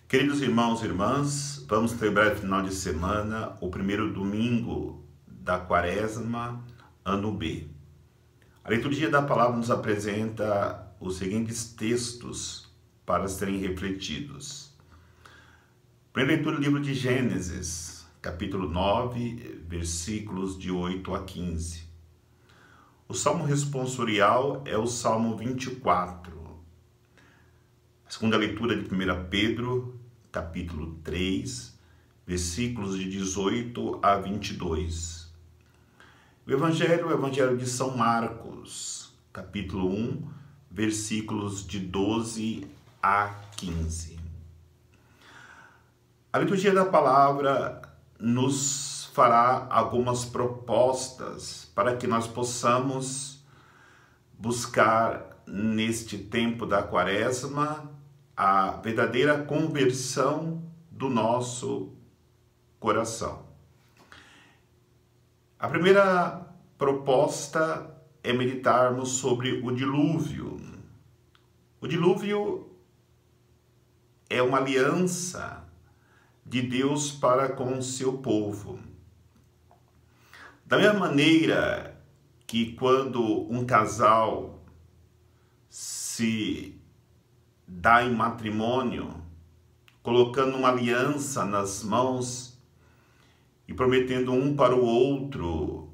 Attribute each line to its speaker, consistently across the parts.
Speaker 1: Queridos irmãos e irmãs, vamos celebrar o final de semana, o primeiro domingo da Quaresma, ano B. A liturgia da palavra nos apresenta os seguintes textos para serem refletidos. Primeira leitura do livro de Gênesis, capítulo 9, versículos de 8 a 15. O salmo responsorial é o Salmo 24. A segunda leitura de 1 Pedro, capítulo 3, versículos de 18 a 22. O Evangelho de São Marcos, capítulo 1, versículos de 12 a 15. A liturgia da palavra nos fará algumas propostas para que nós possamos buscar neste tempo da Quaresma a verdadeira conversão do nosso coração. A primeira proposta é meditarmos sobre o dilúvio. O dilúvio é uma aliança de Deus para com o seu povo. Da mesma maneira que quando um casal se dá em matrimônio, colocando uma aliança nas mãos e prometendo um para o outro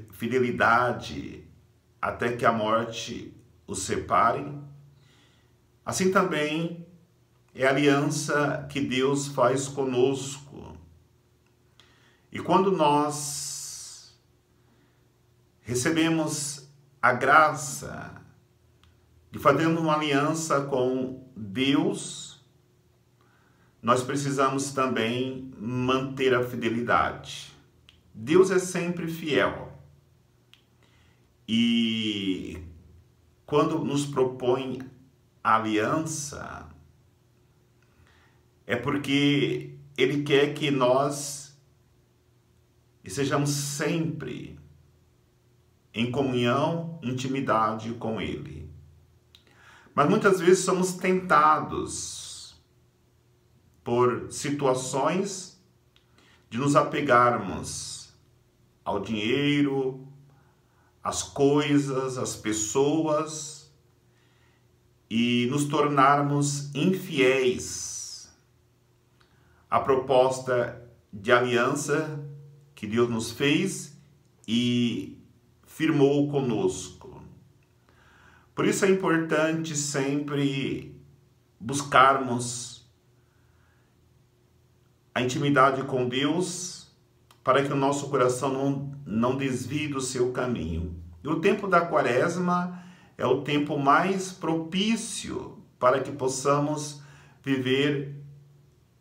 Speaker 1: fidelidade até que a morte os separe, assim também é a aliança que Deus faz conosco. E quando nós recebemos a graça de fazermos uma aliança com Deus, nós precisamos também manter a fidelidade. Deus é sempre fiel. E quando nos propõe a aliança, é porque Ele quer que nós estejamos sempre em comunhão, intimidade com Ele. Mas muitas vezes somos tentados por situações de nos apegarmos ao dinheiro, às coisas, às pessoas e nos tornarmos infiéis à proposta de aliança que Deus nos fez e firmou conosco. Por isso é importante sempre buscarmos a intimidade com Deus para que o nosso coração não desvie do seu caminho. E o tempo da Quaresma é o tempo mais propício para que possamos viver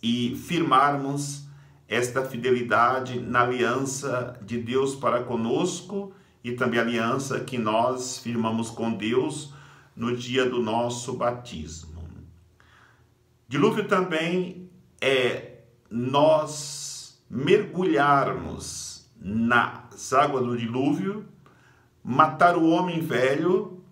Speaker 1: e firmarmos esta fidelidade na aliança de Deus para conosco e também a aliança que nós firmamos com Deus no dia do nosso batismo. Dilúvio também é nós mergulharmos nas águas do dilúvio, matar o homem velho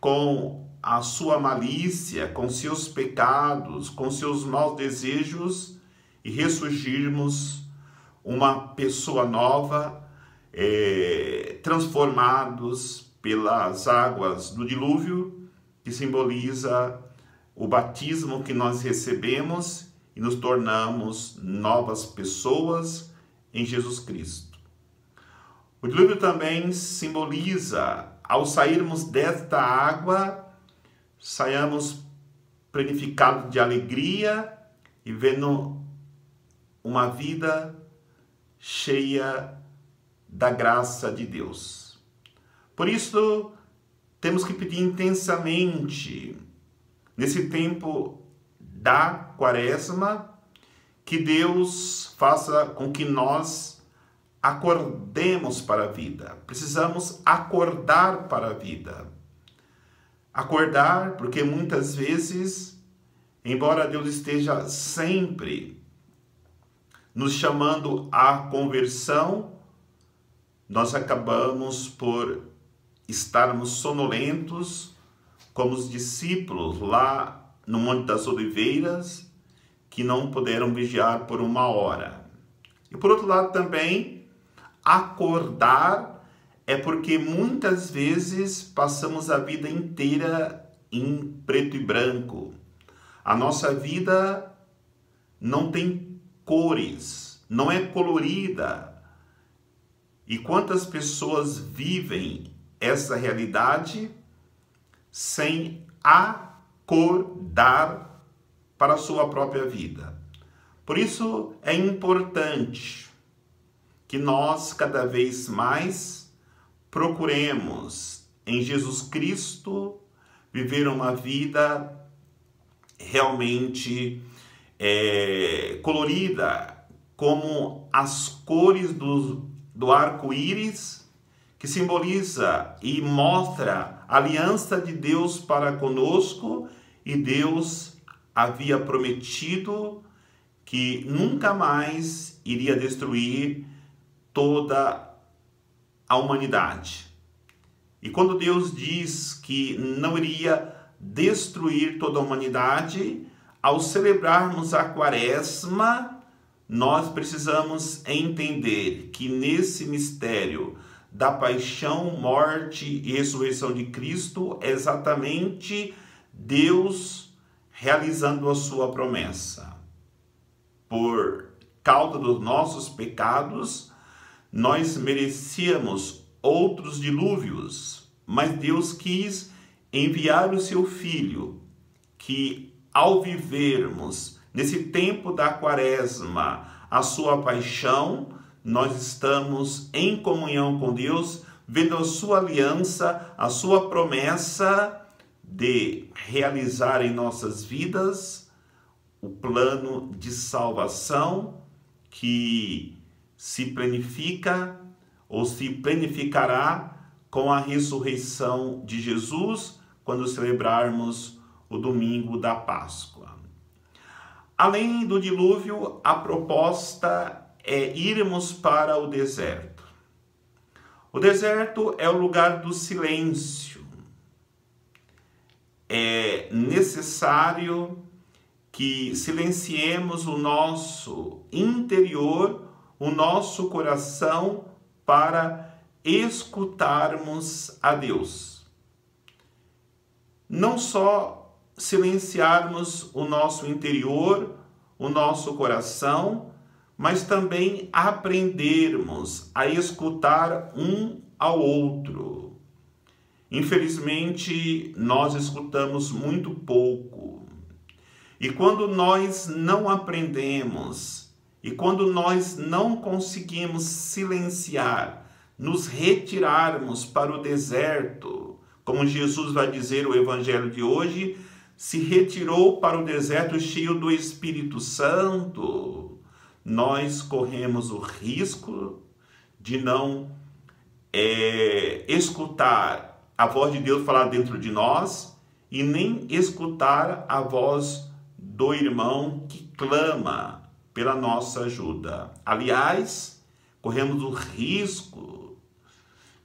Speaker 1: com a sua malícia, com seus pecados, com seus maus desejos e ressurgirmos uma pessoa nova, transformados pelas águas do dilúvio, que simboliza o batismo que nós recebemos e nos tornamos novas pessoas em Jesus Cristo. O dilúvio também simboliza, ao sairmos desta água, saiamos plenificados de alegria e vendo uma vida cheia da graça de Deus. Por isso, temos que pedir intensamente, nesse tempo da Quaresma, que Deus faça com que nós acordemos para a vida. Precisamos acordar para a vida. Acordar porque muitas vezes, embora Deus esteja sempre nos chamando à conversão, nós acabamos por estarmos sonolentos, como os discípulos lá no Monte das Oliveiras, que não puderam vigiar por 1 hora. E por outro lado também, acordar é porque muitas vezes passamos a vida inteira em preto e branco. A nossa vida não tem cores, não é colorida. E quantas pessoas vivem essa realidade sem acordar para a sua própria vida? Por isso é importante que nós cada vez mais procuremos em Jesus Cristo viver uma vida realmente colorida, como as cores do arco-íris, que simboliza e mostra a aliança de Deus para conosco, e Deus havia prometido que nunca mais iria destruir toda a humanidade. E quando Deus diz que não iria destruir toda a humanidade, ao celebrarmos a Quaresma, nós precisamos entender que nesse mistério da paixão, morte e ressurreição de Cristo é exatamente Deus realizando a sua promessa. Por causa dos nossos pecados, nós merecíamos outros dilúvios, mas Deus quis enviar o seu Filho, que ao vivermos nesse tempo da Quaresma a sua paixão, nós estamos em comunhão com Deus, vendo a sua aliança, a sua promessa de realizar em nossas vidas o plano de salvação que se planifica ou se planificará com a ressurreição de Jesus, quando celebrarmos o domingo da Páscoa. Além do dilúvio, a proposta é irmos para o deserto. O deserto é o lugar do silêncio. É necessário que silenciemos o nosso interior, o nosso coração, para escutarmos a Deus. Não só silenciarmos o nosso interior, o nosso coração, mas também aprendermos a escutar um ao outro. Infelizmente, nós escutamos muito pouco. E quando nós não aprendemos, e quando nós não conseguimos silenciar, nos retirarmos para o deserto, como Jesus vai dizer no Evangelho de hoje, se retirou para o deserto cheio do Espírito Santo, nós corremos o risco de não escutar a voz de Deus falar dentro de nós e nem escutar a voz do irmão que clama pela nossa ajuda. Aliás, corremos o risco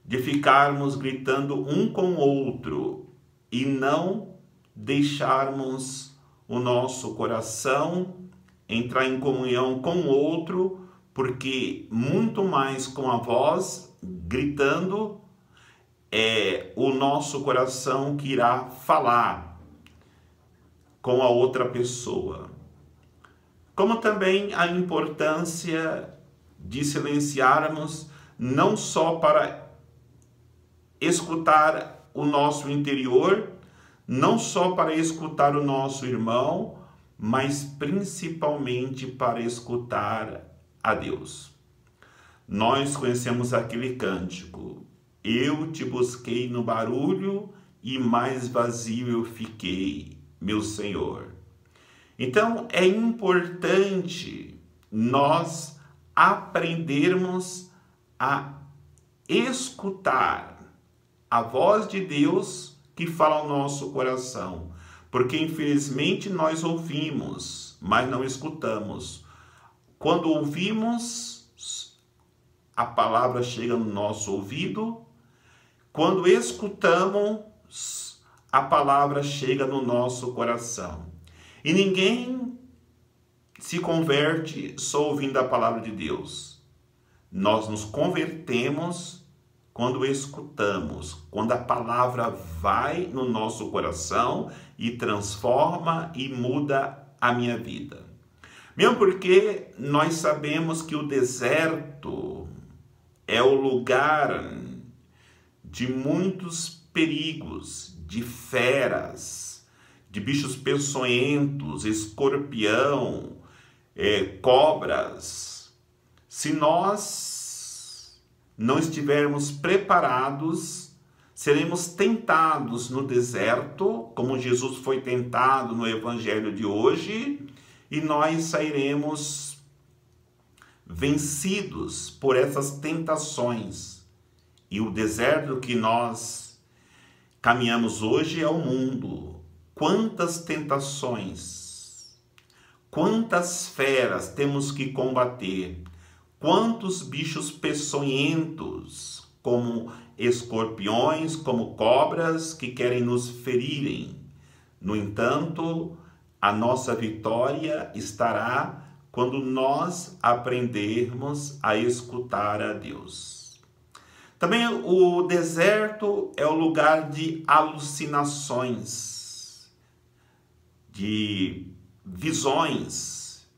Speaker 1: de ficarmos gritando um com o outro e não deixarmos o nosso coração entrar em comunhão com o outro, porque muito mais com a voz gritando é o nosso coração que irá falar com a outra pessoa. Como também a importância de silenciarmos não só para escutar o nosso interior, não só para escutar o nosso irmão, mas principalmente para escutar a Deus. Nós conhecemos aquele cântico: eu te busquei no barulho e mais vazio eu fiquei, meu Senhor. Então é importante nós aprendermos a escutar a voz de Deus que fala ao nosso coração, porque infelizmente nós ouvimos, mas não escutamos. Quando ouvimos, a palavra chega no nosso ouvido. Quando escutamos, a palavra chega no nosso coração. E ninguém se converte só ouvindo a palavra de Deus. Nós nos convertemos quando escutamos, quando a palavra vai no nosso coração e transforma e muda a minha vida. Mesmo porque nós sabemos que o deserto é o lugar de muitos perigos, de feras, de bichos peçonhentos, escorpião, cobras. Se nós não estivermos preparados, seremos tentados no deserto, como Jesus foi tentado no evangelho de hoje, e nós sairemos vencidos por essas tentações. E o deserto que nós caminhamos hoje é o mundo. Quantas tentações, quantas feras temos que combater, quantos bichos peçonhentos, como escorpiões, como cobras, que querem nos ferirem. No entanto, a nossa vitória estará quando nós aprendermos a escutar a Deus. Também o deserto é o lugar de alucinações, de visões.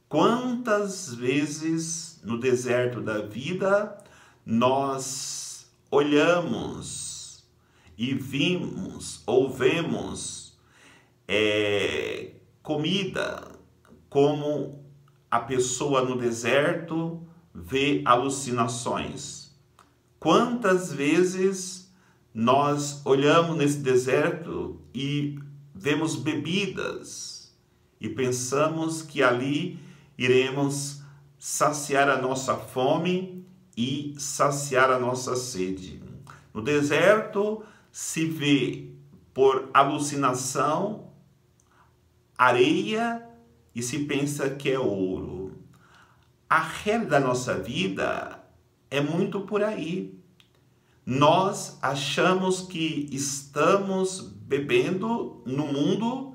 Speaker 1: Quantas vezes no deserto da vida nós olhamos e vimos ou vemos comida, como a pessoa no deserto vê alucinações. Quantas vezes nós olhamos nesse deserto e vemos bebidas e pensamos que ali iremos saciar a nossa fome e saciar a nossa sede. No deserto se vê por alucinação areia e se pensa que é ouro. A realidade da nossa vida é muito por aí. Nós achamos que estamos bebendo no mundo,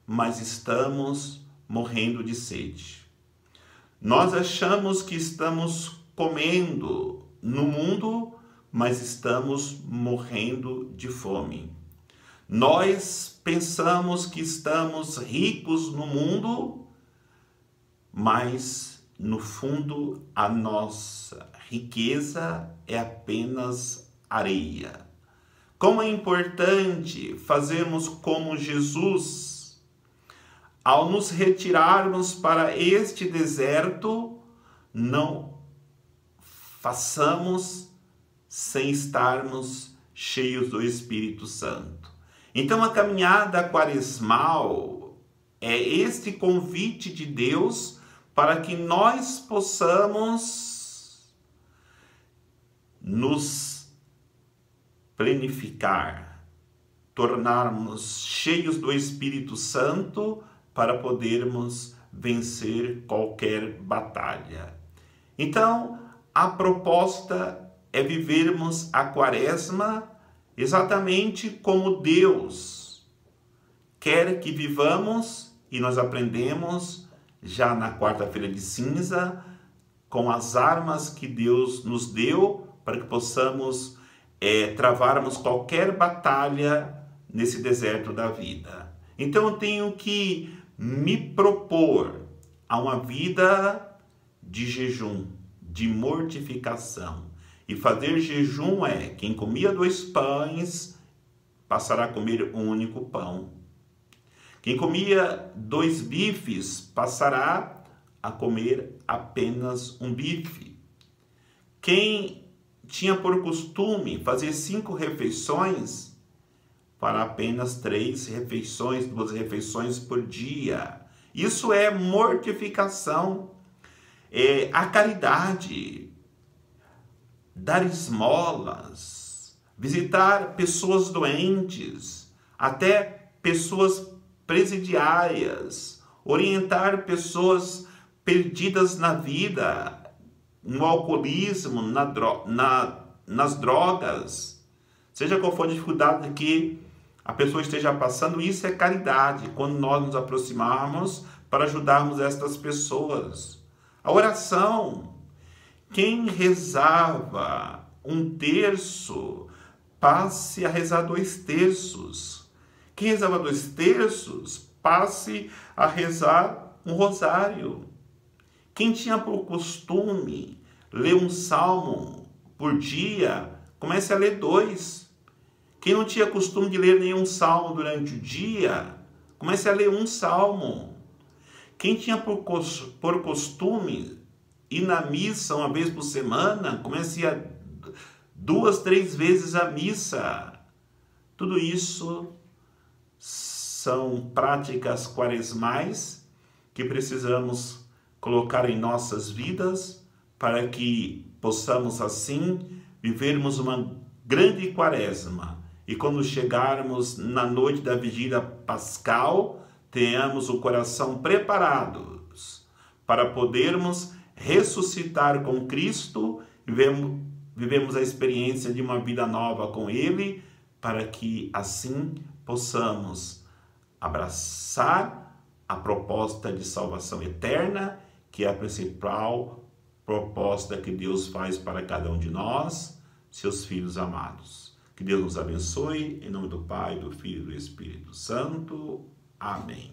Speaker 1: mas estamos morrendo de sede. Nós achamos que estamos comendo no mundo, mas estamos morrendo de fome. Nós pensamos que estamos ricos no mundo, mas no fundo a nossa riqueza é apenas areia. Como é importante fazermos como Jesus, ao nos retirarmos para este deserto, não façamos sem estarmos cheios do Espírito Santo. Então a caminhada quaresmal é este convite de Deus para que nós possamos nos planificar, tornarmos cheios do Espírito Santo para podermos vencer qualquer batalha. Então, a proposta é vivermos a quaresma exatamente como Deus quer que vivamos, e nós aprendemos já na quarta-feira de cinza, com as armas que Deus nos deu para que possamos travarmos qualquer batalha nesse deserto da vida. Então eu tenho que me propor a uma vida de jejum, de mortificação. E fazer jejum é, quem comia 2 pães, passará a comer um único pão. Quem comia 2 bifes, passará a comer apenas um bife. Quem tinha por costume fazer 5 refeições, para apenas 3 refeições, 2 refeições por dia. Isso é mortificação, é a caridade, dar esmolas, visitar pessoas doentes, até pessoas presidiárias, orientar pessoas perdidas na vida, no alcoolismo, nas drogas, seja qual for a dificuldade que a pessoa esteja passando, isso é caridade, quando nós nos aproximarmos para ajudarmos estas pessoas. A oração, quem rezava 1/3, passe a rezar 2/3. Quem rezava 2/3, passe a rezar um rosário. Quem tinha por costume ler um salmo por dia, comece a ler 2. Quem não tinha costume de ler nenhum salmo durante o dia, comece a ler um salmo. Quem tinha por costume ir na missa uma vez por semana, comece a 2, 3 vezes a missa. Tudo isso são práticas quaresmais que precisamos colocar em nossas vidas para que possamos assim vivermos uma grande quaresma. E quando chegarmos na noite da vigília pascal, tenhamos o coração preparados para podermos ressuscitar com Cristo e vivemos a experiência de uma vida nova com Ele, para que assim possamos abraçar a proposta de salvação eterna, que é a principal proposta que Deus faz para cada um de nós, seus filhos amados. Que Deus nos abençoe, em nome do Pai, do Filho e do Espírito Santo. Amém.